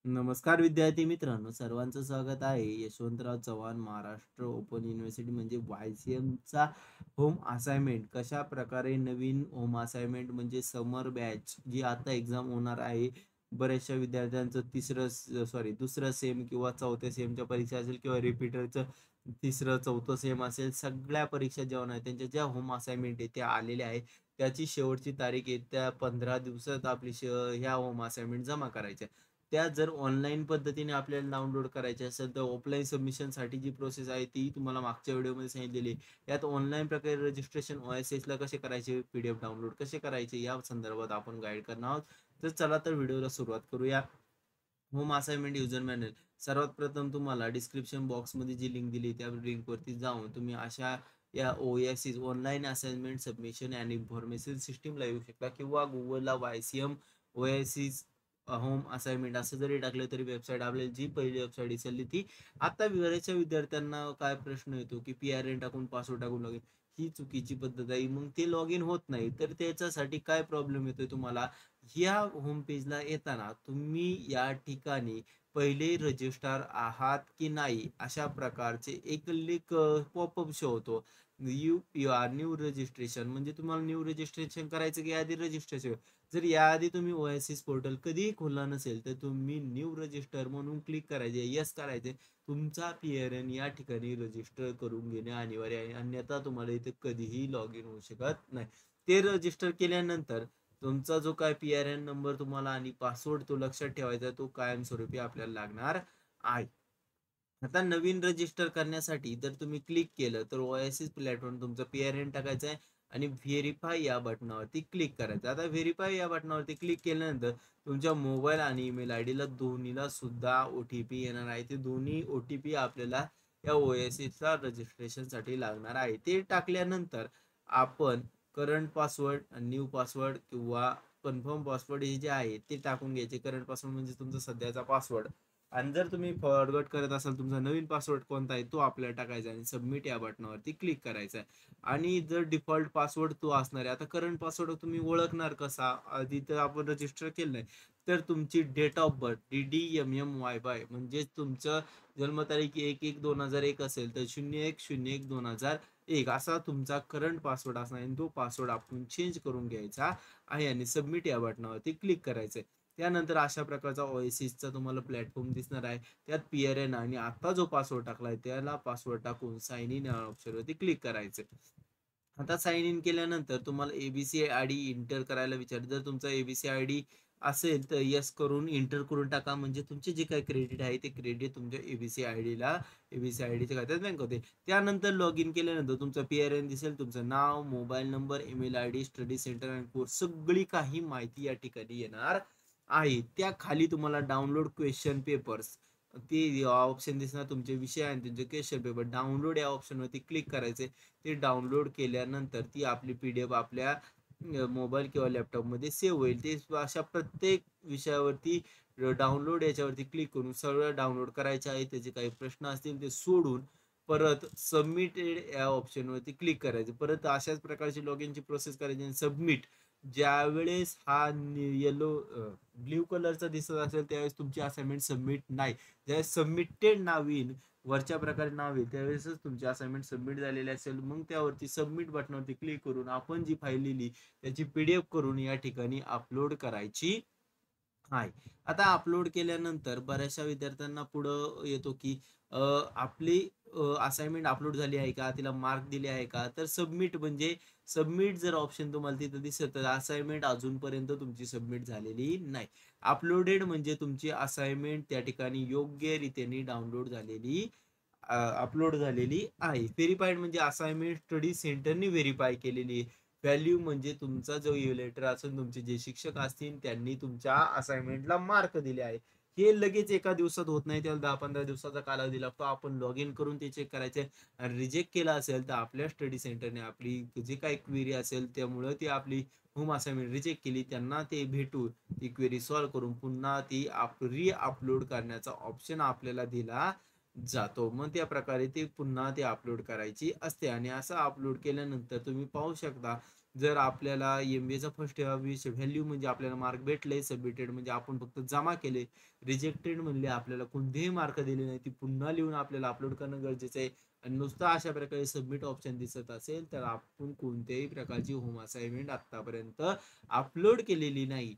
नमस्कार विद्यार्थी मित्रांनो, सर्वांचं स्वागत आहे. यशवंतराव चव्हाण महाराष्ट्र ओपन युनिव्हर्सिटी म्हणजे YCMचा होम असाइनमेंट कशा प्रकारे नवीन होम असाइनमेंट म्हणजे समर बॅच जी आता एक्झाम होणार आहे. बऱ्याचशा विद्यार्थ्यांचं दुसरं सेम किंवा चौथ्या सेमच्या परीक्षा असेल किंवा रिपीटरचं तिसरं, चौथं सेम असेल. सगळ्या परीक्षा ज्या होणार आहेत, त्यांच्या ज्या होम असाइनमेंट आहे त्या आलेल्या आहे. त्याची शेवटची तारीख येत्या 15 दिवसात आपली ह्या होम असाइनमेंट जमा करायच्या. त्या जर ऑनलाईन पद्धतीने आपल्याला डाउनलोड करायचे असेल तर ऑफलाईन सबमिशनसाठी जी प्रोसेस आहे ती तुम्हाला मागच्या व्हिडिओमध्ये सांगितलेली आहे. यात ऑनलाईन प्रकारे रजिस्ट्रेशन OSSला कसे करायचे, PDF डाउनलोड कसे करायचे या संदर्भात आपण गाईड करणार आहोत. तर चला तर व्हिडिओला सुरुवात करूया. Home assignment user manual. सर्वात प्रथम तुम्हाला डिस्क्रिप्शन बॉक्समध्ये जी लिंक दिली त्या लिंकवरती जाऊन तुम्ही अशा या OSS online assignment submission and information सिस्टीमला येऊ शकता किंवा गुगलला YCM OSS होम असाइनमेंट असं जरी टाकलं तरी वेबसाईट आपल्याला जी पहिली वेबसाईट दिसली ती. आता बऱ्याचशा विद्यार्थ्यांना काय प्रश्न येतो की PRN टाकून पासवर्ड टाकून लॉग इन. ही चुकीची पद्धत आहे. मग ते लॉग इन होत नाही तर त्याच्यासाठी काय प्रॉब्लेम येतोय तुम्हाला. ह्या होम पेजला येताना तुम्ही या ठिकाणी पहिले रजिस्टर आहात की नाही अशा प्रकारचे एक लिंक पॉपअप शो होतो. यू आर न्यू रजिस्ट्रेशन म्हणजे तुम्हाला न्यू रजिस्ट्रेशन करायचं की आधी रजिस्ट्रेशन. जर याआधी तुम्ही OSS पोर्टल कधीही खोलला नसेल तर तुम्ही न्यू रजिस्टर म्हणून क्लिक करायचे, येस करायचे. तुमचा PRN या ठिकाणी रजिस्टर करून घेणे अनिवार्य आहे, अन्यथा तुम्हाला इथे कधीही लॉग इन होऊ शकत नाही. ते रजिस्टर केल्यानंतर तुमचा जो काय PRN नंबर तुम्हाला आणि पासवर्ड तो लक्षात ठेवायचा, तो कायमस्वरूपी आपल्याला लागणार आहे. आता नवीन रजिस्टर करण्यासाठी जर तुम्ही क्लिक केलं तर OSS प्लॅटफॉर्म तुमचं PRN टाकायचं आहे आणि व्हेरीफाय या बटनावरती क्लिक करायचं. आता व्हेरीफाय या बटनावरती क्लिक केल्यानंतर तुमच्या मोबाईल आणि ईमेल आयडीला दोन्हीला सुद्धा OTP येणार आहे. ते दोन्ही OTP आपल्याला या OSSला रजिस्ट्रेशनसाठी लागणार आहे. ते टाकल्यानंतर आपण करंट पासवर्ड, न्यू पासवर्ड किंवा कन्फर्म पासवर्ड हे जे आहे ते टाकून घ्यायचे. करंट पासवर्ड म्हणजे तुमचा सध्याचा पासवर्ड आणि जर तुम्ही फॉरगॉट करत असाल तुमचा नवीन पासवर्ड कोणता आहे तो आपल्याला टाकायचा आणि सबमिट या बटनावरती क्लिक करायचं आहे. आणि जर डिफॉल्ट पासवर्ड तो असणार आहे. आता करंट पासवर्ड तुम्ही ओळखणार कसा, आधी तर आपण रजिस्टर केलं नाही तर तुमची डेट ऑफ बर्थ DDMMYY म्हणजे तुमचं जन्मतारीख 1/1/2001 असेल तर 01/01/2001 असा तुमचा करंट पासवर्ड असणार आणि तो पासवर्ड आपण चेंज करून घ्यायचा आहे आणि सबमिट या बटनावरती क्लिक करायचं आहे. त्यानंतर अशा प्रकारचा OSSचा तुम्हाला प्लॅटफॉर्म दिसणार आहे. त्यात PRN आणि आता जो पासवर्ड टाकलाय त्याला पासवर्ड टाकून साइन इन या ऑप्शनवरती क्लिक करायचं. आता साइन इन केल्यानंतर तुम्हाला ABC आयडी एंटर करायला विचार. जर तुमचा ABC आयडी असेल तर येस करून एंटर करून टाका. म्हणजे तुमचे जे काही क्रेडिट आहे ते क्रेडिट तुमच्या ABC आयडीला ABC आयडीच्या खात्यात बँक होते. त्यानंतर लॉग इन केल्यानंतर तुमचा PRN दिसेल, तुमचं नाव, mobile number, email ID, study centre आणि कोर्स सगळी काही माहिती या ठिकाणी येणार आहे. त्या खाली तुम्हाला डाउनलोड क्वेश्चन पेपर्स ते ऑप्शन दिसणार. तुमचे विषय आणि तुमचे क्वेश्चन पेपर डाउनलोड या ऑप्शनवरती क्लिक करायचे. ते डाउनलोड केल्यानंतर ती आपली PDF आपल्या मोबाईल किंवा लॅपटॉपमध्ये सेव्ह होईल. ते अशा प्रत्येक विषयावरती डाउनलोड याच्यावरती क्लिक करून सगळं डाउनलोड करायचं आहे. त्याचे काही प्रश्न असतील ते सोडून परत सबमिटेड या ऑप्शनवरती क्लिक करायचं. परत अशाच प्रकारची लॉग इनची प्रोसेस करायची आणि सबमिट ज्यावेळेस हा येलो ब्ल्यू कलरचा दिसत असेल त्यावेळेस तुमची असाइनमेंट सबमिट नाही. ज्यावेळेस सबमिटेड नाव येईल वरच्या प्रकारे नाव येईल त्यावेळेसच तुमची असाइनमेंट सबमिट झालेली असेल. मग त्यावरती सबमिट बटनावरती क्लिक करून आपण जी फाईल लिहिली त्याची PDF करून या ठिकाणी अपलोड करायची आहे. आता अपलोड केल्यानंतर बऱ्याचशा विद्यार्थ्यांना पुढं येतो की आपली असाइनमेंट अपलोड झाली आहे का, तिला मार्क दिले आहे का. तर सबमिट म्हणजे सबमिट जर ऑप्शन तुम्हाला तिथं दिसत तर असाइनमेंट अजूनपर्यंत तुमची सबमिट झालेली नाही. अपलोडेड म्हणजे तुमची असाइनमेंट त्या ठिकाणी योग्य रीतीने डाउनलोड झालेली अपलोड झालेली आहे. व्हेरीफाईड म्हणजे असाइनमेंट स्टडी सेंटरने व्हेरीफाय केलेली. व्हॅल्यू म्हणजे तुमचा जो इव्हॅल्युएटर असेल, तुमचे जे शिक्षक असतील त्यांनी तुमच्या असाइनमेंटला मार्क दिले आहे. हे लगेच एका दिवसात होत नाही, त्याला 10-15 दिवसाचा कालावधी लागतो. आपण लॉग इन करून ते चेक करायचे आणि रिजेक्ट केला असेल तर आपल्या स्टडी सेंटरने आपली जे काही क्वेरी असेल त्यामुळं ती आपली होम असाइनमेंट रिजेक्ट केली त्यांना ते भेटून ती क्वेरी सॉल्व्ह करून पुन्हा ती अपलोड करण्याचा ऑप्शन आपल्याला दिला जातो. मग त्या प्रकारे ते पुन्हा ते अपलोड करायची असते आणि असं अपलोड केल्यानंतर तुम्ही पाहू शकता जर आपल्याला MBAचा फर्स्ट व्हॅल्यू म्हणजे आपल्याला मार्क भेटले, सबमिटेड म्हणजे आपण फक्त जमा केले, रिजेक्टेड म्हणले आपल्याला कोणतेही मार्क दिले नाही, ती पुन्हा लिहून आपल्याला अपलोड करणं गरजेचं आहे. आणि नुसतं अशा प्रकारे सबमिट ऑप्शन दिसत असेल, तर आपण कोणत्याही प्रकारची होम असाइनमेंट आत्तापर्यंत अपलोड केलेली नाही.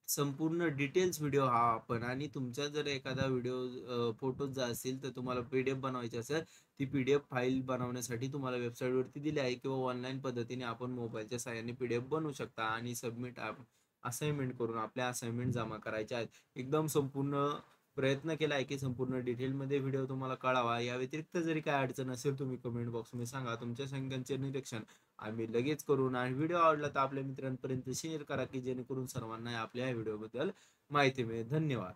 संपूर्ण डिटेल्स व्हिडिओ हा आपण आणि तुमचा जर एखादा व्हिडिओ फोटो जर असेल तर तुम्हाला PDF बनवायची असेल, ती PDF फाईल बनवण्यासाठी तुम्हाला वेबसाईटवरती दिली आहे किंवा ऑनलाईन पद्धतीने आपण मोबाईलच्या सहाय्याने PDF बनवू शकता आणि सबमिट असाइनमेंट करून आपल्या असाइनमेंट जमा करायच्या आहेत. एकदम संपूर्ण प्रयत्न केला आहे की संपूर्ण डिटेलमध्ये व्हिडिओ तुम्हाला कळावा. या व्यतिरिक्त जरी काय अडचण असेल तुम्ही कमेंट बॉक्समध्ये सांगा. तुमच्या शंकांचे निरीक्षण आम्ही लगेच करून आणि व्हिडिओ आवडला तर आपल्या मित्रांपर्यंत शेअर करा की जेणेकरून सर्वांना आपल्या या व्हिडिओबद्दल माहिती मिळेल. धन्यवाद.